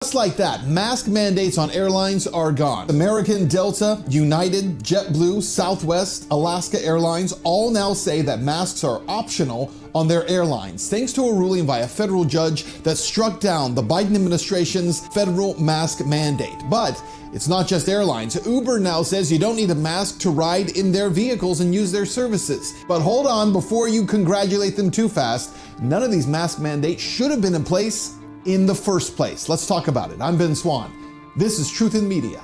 Just like that, mask mandates on airlines are gone. American, Delta, United, JetBlue, Southwest, Alaska Airlines all now say that masks are optional on their airlines, thanks to a ruling by a federal judge that struck down the Biden administration's federal mask mandate. But it's not just airlines. Uber now says you don't need a mask to ride in their vehicles and use their services. But hold on, before you congratulate them too fast, none of these mask mandates should have been in place in the first place. Let's talk about it. I'm Ben Swann. This is Truth in Media.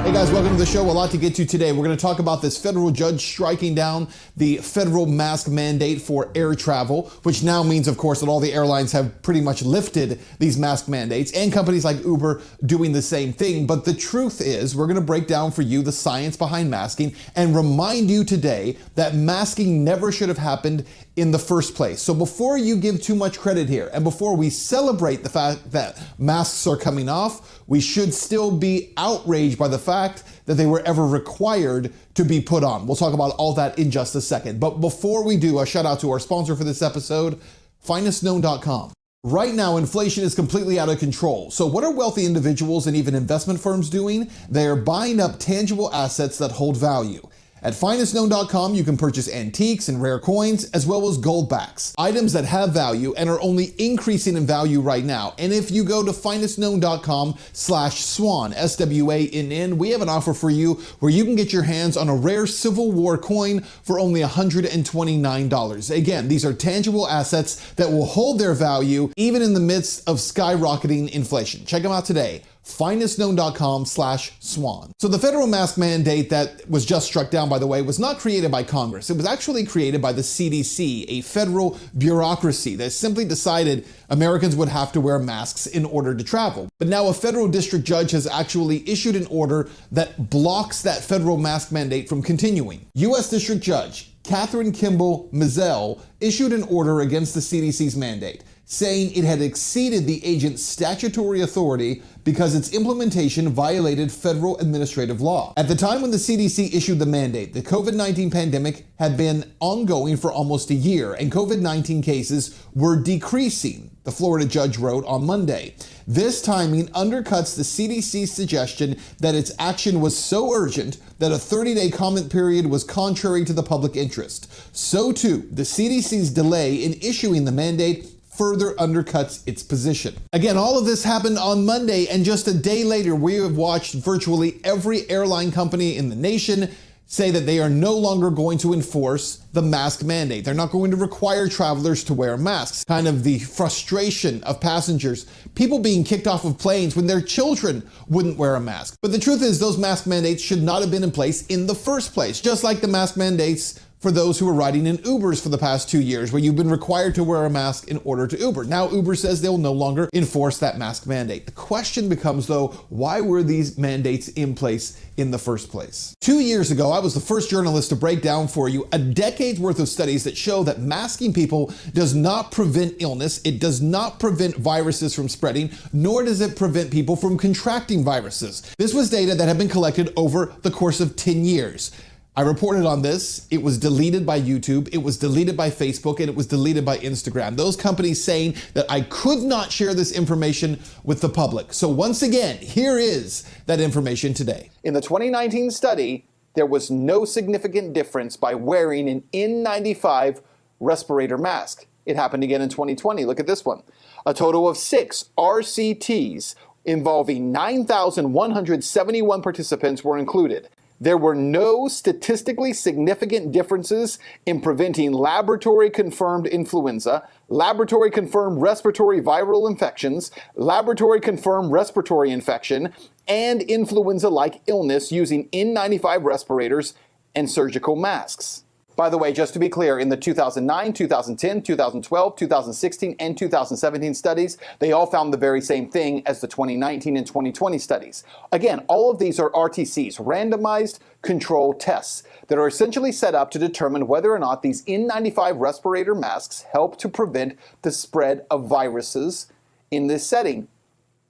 Hey guys, welcome to the show. A lot to get to today. We're going to talk about this federal judge striking down the federal mask mandate for air travel, which now means, of course, that all the airlines have pretty much lifted these mask mandates, and companies like Uber doing the same thing. But the truth is, we're going to break down for you the science behind masking and remind you today that masking never should have happened in the first place. So before you give too much credit here, and before we celebrate the fact that masks are coming off, we should still be outraged by the fact that they were ever required to be put on. We'll talk about all that in just a second. But before we do, a shout out to our sponsor for this episode, finestknown.com. Right now, inflation is completely out of control. So what are wealthy individuals and even investment firms doing? They are buying up tangible assets that hold value. At finestknown.com, you can purchase antiques and rare coins, as well as gold backs, items that have value and are only increasing in value right now. And if you go to finestknown.com/swann, SWANN, we have an offer for you where you can get your hands on a rare Civil War coin for only $129. Again, these are tangible assets that will hold their value even in the midst of skyrocketing inflation. Check them out today. finestknown.com/swann. So the federal mask mandate that was just struck down, by the way, was not created by Congress. It was actually created by the CDC, a federal bureaucracy that simply decided Americans would have to wear masks in order to travel. But now a federal district judge has actually issued an order that blocks that federal mask mandate from continuing. U.S. District Judge Kathryn Kimball Mizelle issued an order against the CDC's mandate, saying it had exceeded the agent's statutory authority because its implementation violated federal administrative law. At the time when the CDC issued the mandate, the COVID-19 pandemic had been ongoing for almost a year, and COVID-19 cases were decreasing, the Florida judge wrote on Monday. This timing undercuts the CDC's suggestion that its action was so urgent that a 30-day comment period was contrary to the public interest. So too, the CDC's delay in issuing the mandate further undercuts its position. Again, all of this happened on Monday, and just a day later, we have watched virtually every airline company in the nation say that they are no longer going to enforce the mask mandate. They're not going to require travelers to wear masks. Kind of the frustration of passengers, people being kicked off of planes when their children wouldn't wear a mask. But the truth is, those mask mandates should not have been in place in the first place, just like the mask mandates for those who are riding in Ubers for the past 2 years, where you've been required to wear a mask in order to Uber. Now Uber says they'll no longer enforce that mask mandate. The question becomes, though, why were these mandates in place in the first place? 2 years ago, I was the first journalist to break down for you a decade's worth of studies that show that masking people does not prevent illness, it does not prevent viruses from spreading, nor does it prevent people from contracting viruses. This was data that had been collected over the course of 10 years. I reported on this. It was deleted by YouTube, it was deleted by Facebook, and it was deleted by Instagram. Those companies saying that I could not share this information with the public. So once again, here is that information today. In the 2019 study, there was no significant difference by wearing an N95 respirator mask. It happened again in 2020. Look at this one. A total of 6 RCTs involving 9,171 participants were included. There were no statistically significant differences in preventing laboratory-confirmed influenza, laboratory-confirmed respiratory viral infections, laboratory-confirmed respiratory infection, and influenza-like illness using N95 respirators and surgical masks. By the way, just to be clear, in the 2009, 2010, 2012, 2016, and 2017 studies, they all found the very same thing as the 2019 and 2020 studies. Again, all of these are RTCs, randomized controlled tests, that are essentially set up to determine whether or not these N95 respirator masks help to prevent the spread of viruses in this setting.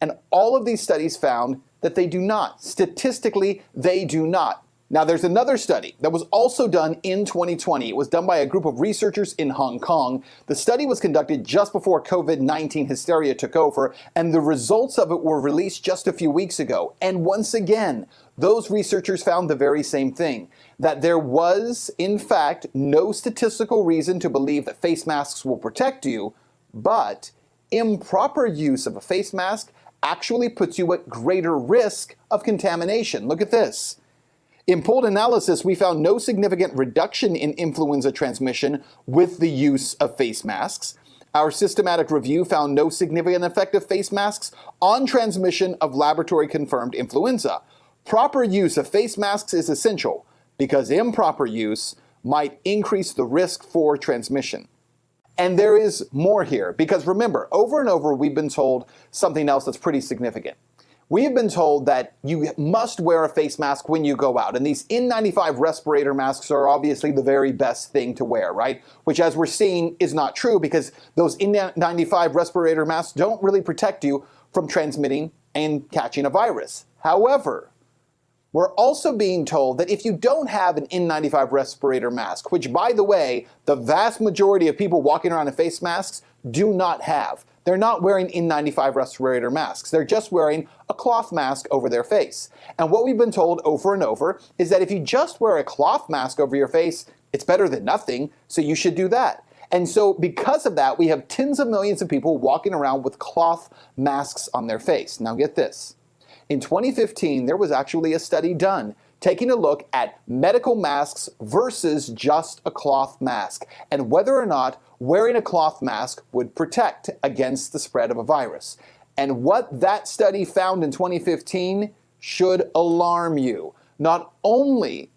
And all of these studies found that they do not. Statistically, they do not. Now, there's another study that was also done in 2020. It was done by a group of researchers in Hong Kong. The study was conducted just before COVID-19 hysteria took over, and the results of it were released just a few weeks ago. And once again, those researchers found the very same thing, that there was, in fact, no statistical reason to believe that face masks will protect you, but improper use of a face mask actually puts you at greater risk of contamination. Look at this. In pooled analysis, we found no significant reduction in influenza transmission with the use of face masks. Our systematic review found no significant effect of face masks on transmission of laboratory-confirmed influenza. Proper use of face masks is essential because improper use might increase the risk for transmission. And there is more here, because remember, over and over we've been told something else that's pretty significant. We have been told that you must wear a face mask when you go out, and these N95 respirator masks are obviously the very best thing to wear, right? Which, as we're seeing, is not true, because those N95 respirator masks don't really protect you from transmitting and catching a virus. However, we're also being told that if you don't have an N95 respirator mask, which, by the way, the vast majority of people walking around in face masks do not have. They're not wearing N95 respirator masks. They're just wearing a cloth mask over their face. And what we've been told over and over is that if you just wear a cloth mask over your face, it's better than nothing, so you should do that. And so because of that, we have tens of millions of people walking around with cloth masks on their face. Now get this. In 2015, there was actually a study done taking a look at medical masks versus just a cloth mask, and whether or not wearing a cloth mask would protect against the spread of a virus. And what that study found in 2015 should alarm you. Not only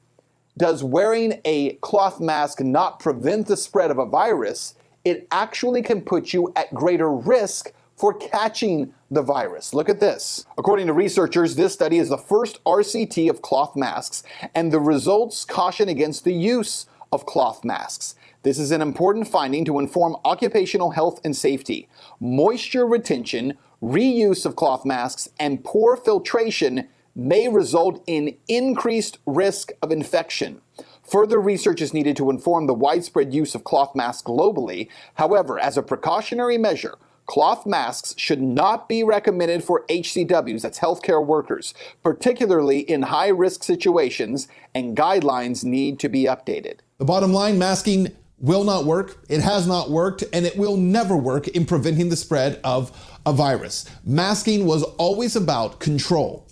does wearing a cloth mask not prevent the spread of a virus, it actually can put you at greater risk for catching the virus. Look at this. According to researchers, this study is the first RCT of cloth masks, and the results caution against the use of cloth masks. This is an important finding to inform occupational health and safety. Moisture retention, reuse of cloth masks, and poor filtration may result in increased risk of infection. Further research is needed to inform the widespread use of cloth masks globally. However, as a precautionary measure, cloth masks should not be recommended for HCWs, that's healthcare workers, particularly in high-risk situations, and guidelines need to be updated. The bottom line, masking will not work, it has not worked, and it will never work in preventing the spread of a virus. Masking was always about control.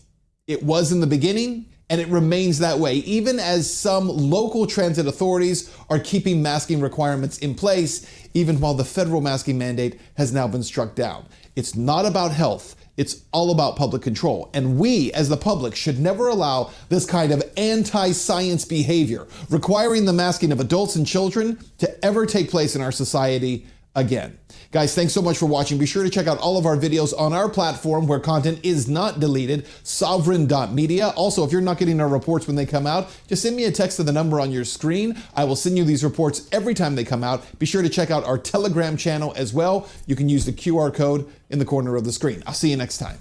It was in the beginning, and it remains that way, even as some local transit authorities are keeping masking requirements in place, even while the federal masking mandate has now been struck down. It's not about health. It's all about public control. And we, as the public, should never allow this kind of anti-science behavior, requiring the masking of adults and children, to ever take place in our society again. Guys, thanks so much for watching. Be sure to check out all of our videos on our platform where content is not deleted, sovereign.media. Also, if you're not getting our reports when they come out, just send me a text to the number on your screen. I will send you these reports every time they come out. Be sure to check out our Telegram channel as well. You can use the QR code in the corner of the screen. I'll see you next time.